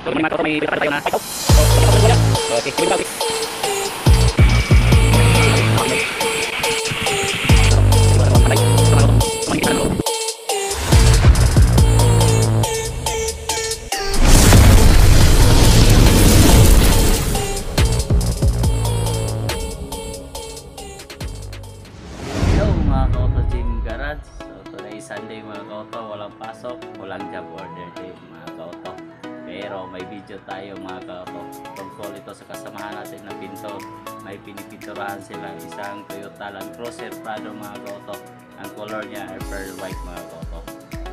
So, mga kauto, may tayo na. Okay, okay. Sunday mga kauto, walang pasok, walang job order day mga kauto. Pero may video tayo mga kauto. Tungkol ito sa kasamahan natin na pintor. May pinipinturahan sila isang Toyota Land Cruiser Prado mga kauto. Ang color niya ay pearl white mga kauto.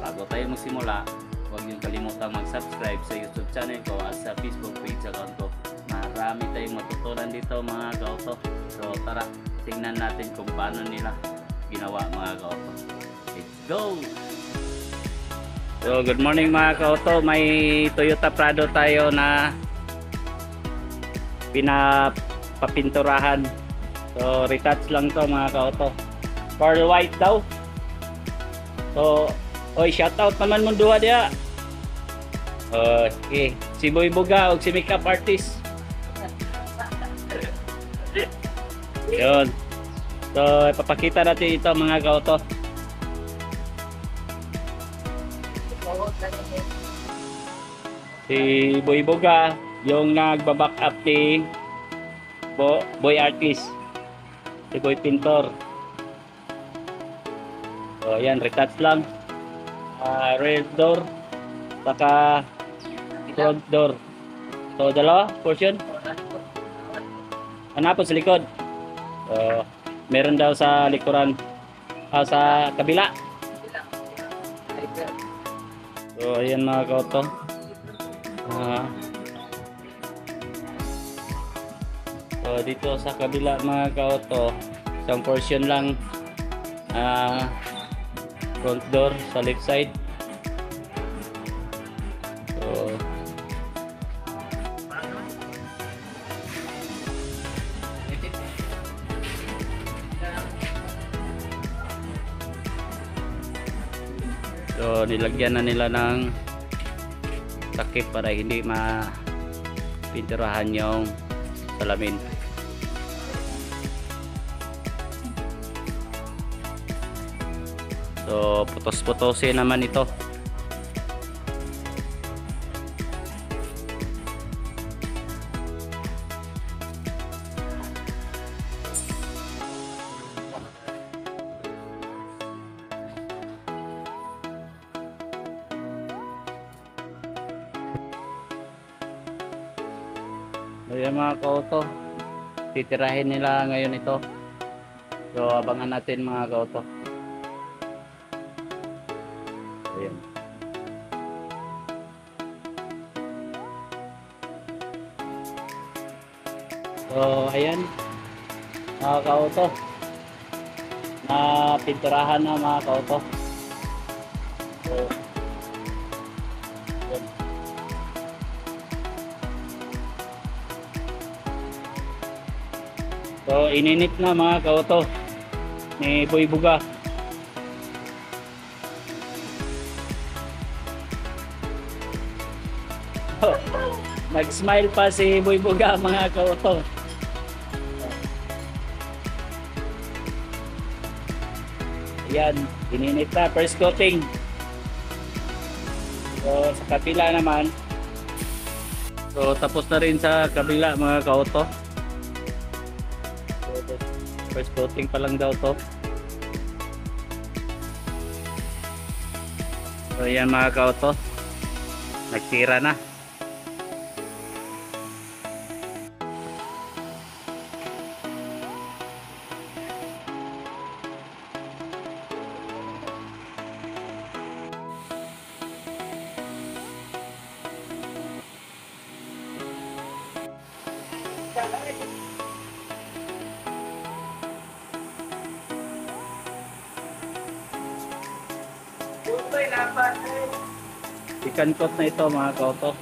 Bago tayo magsimula, huwag niyong kalimutang mag-subscribe sa YouTube channel ko at sa Facebook page account ko. Marami tayong matutunan dito mga kauto. So tara, tingnan natin kung paano nila ginawa mga kauto. Let's go! So good morning mga kauto, may Toyota Prado tayo na pinapapinturahan. So retouch lang to mga kauto. Pearl white daw. So oy, shout out naman mong duha diha. Okay, si Boy Buga ug si makeup artist. Yun. So ipapakita natin ito mga kauto. Si Boy Buga yung nagbaback up ni Boy Artist, si Boy Pintor. So yan, retouch lang. Rear door saka front door. So dalawa portion. Hanapon sa likod. So meron daw sa likuran, sa kabila. So ayan mga kauto. So dito sa kabila mga kauto, isang portion lang, front door sa left side. So nilagyan na nila ng takip para hindi mapinturahan yung salamin. So putos-putosin naman ito. Ayan mga kauto, titirahin nila ngayon ito. So abangan natin mga kauto. Ayan. So ayan mga kauto, na pinturahan na mga kauto. So, ayan. So ininit na mga kauto ni Boy Buga. Nag-smile pa si Boy Buga mga kauto. Ayan, ininit na, first coating. So sa kabila naman. So tapos na rin sa kabila mga kauto. First coating pa lang daw to. So yan mga kauto, nagtira na. Ikan coat na ito mga kauto.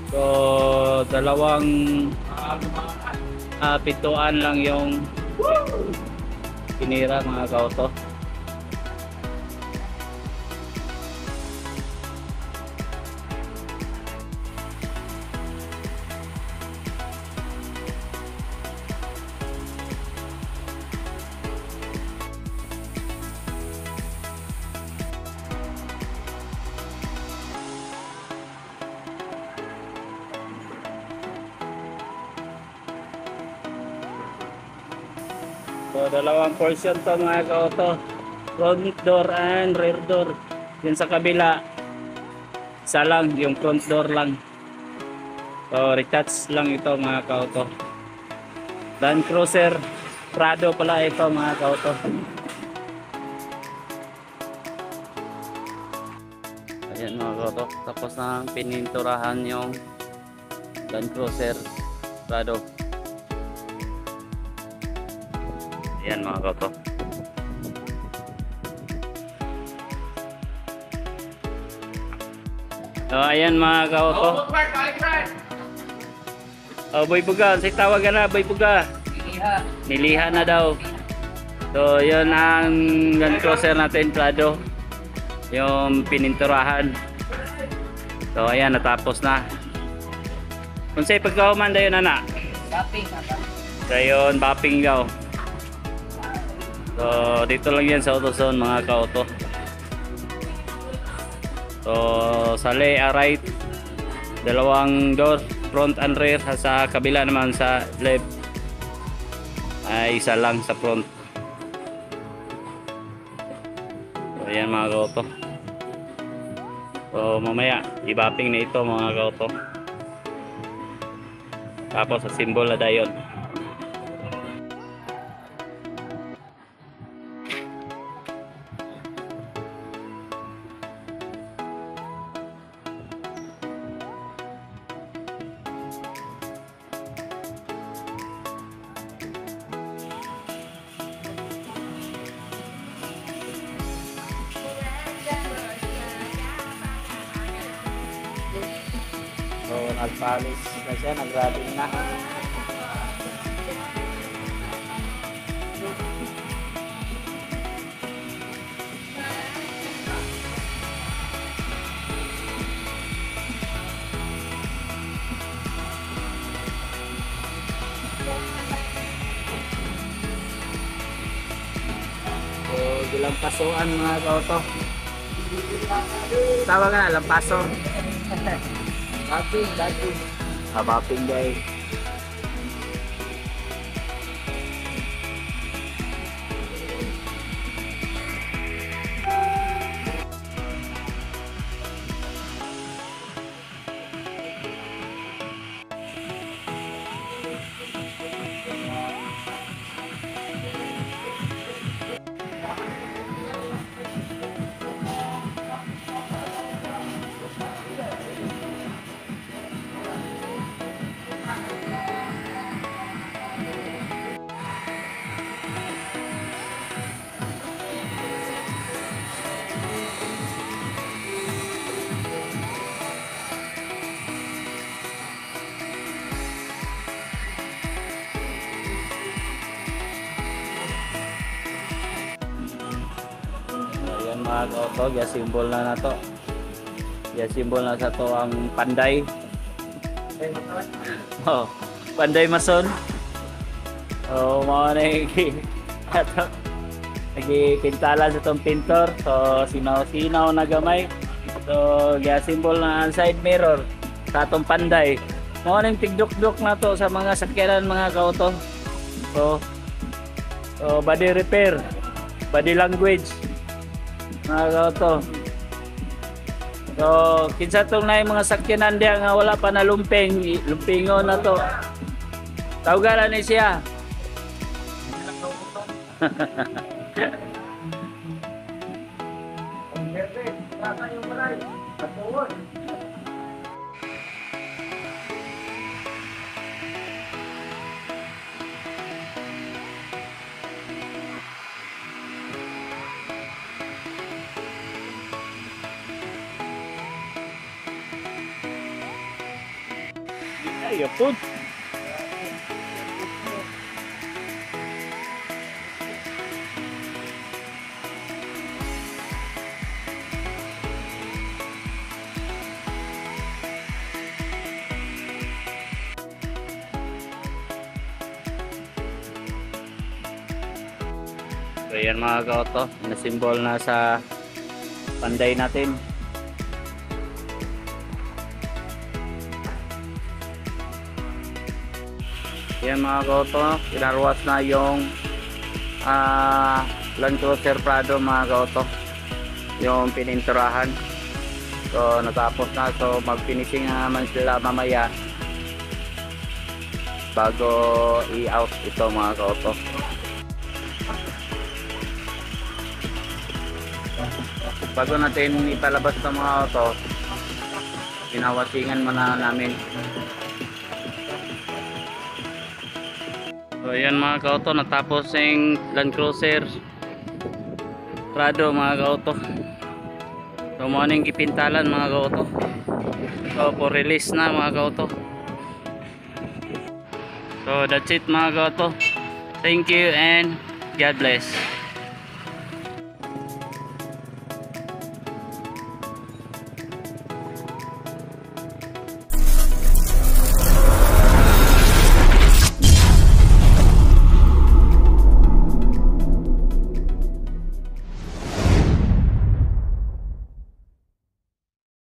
So, dalawang pintuan lang yung tinira mga kauto. So, dalawang portion to mga kauto. Front door and rear door. Yan sa kabila, isa lang, yung front door lang. So, retouch lang ito mga kauto. Land Cruiser Prado pala ito mga kauto. Ayan mga kauto. Tapos na pininturahan yung Land Cruiser Prado. Ayan mga kauto. So ayan mga kauto. Oh, Boy Buga, say tawagan na Boy Buga. Niliha na daw. So yun ang Land Cruiser natin Prado. Yung pininturahan. So ayan, natapos na. Kung sa'y pagkahuman dayon na. Shopping. Dayon, bapping daw. So dito lang yan sa AutoZone mga kauto. So sa right, dalawang door, front and rear. Sa kabila naman sa left ay isa lang sa front. So ayan mga kauto. So mamaya i-bapping na ito mga kauto. Tapos sa symbol na dayon. So nagpalis na siya, nag-rubbing na. So gilampasuan mga kauto. Tawag ka na, lampaso. Shopping. Bapping guys. Ayan mga kauto, symbol na to. Symbol na sa to ang panday. Oh, panday mason. Oh, mga nagpintala sa tong pintor. So sinaw-sinaw na gamay. So symbol na ang side mirror sa atong panday. Mga nang tigduk-duk na to sa mga sakyanan mga kauto. So body repair, body language mga kauto. So kinsa tong na mga sakyanan diya nga wala pa na lumpingon na to. Tawagan ni siya. yapon. So yan mga ka-auto, na-symbol na sa panday natin. Yan mga ka-auto, pinarwas na yung Land Cruiser Prado mga ka-auto, yung pininturahan. So natapos na, so mag-finishing naman sila mamaya bago i-out ito mga ka-auto. Bago natin ipalabas ng mga auto, pinawasingan muna namin. So yan mga ka-auto, natapos yung Land Cruiser Prado mga ka-auto. So morning ipintalan mga ka-auto. So for release na mga ka-auto. So that's it mga ka-auto. Thank you and God bless.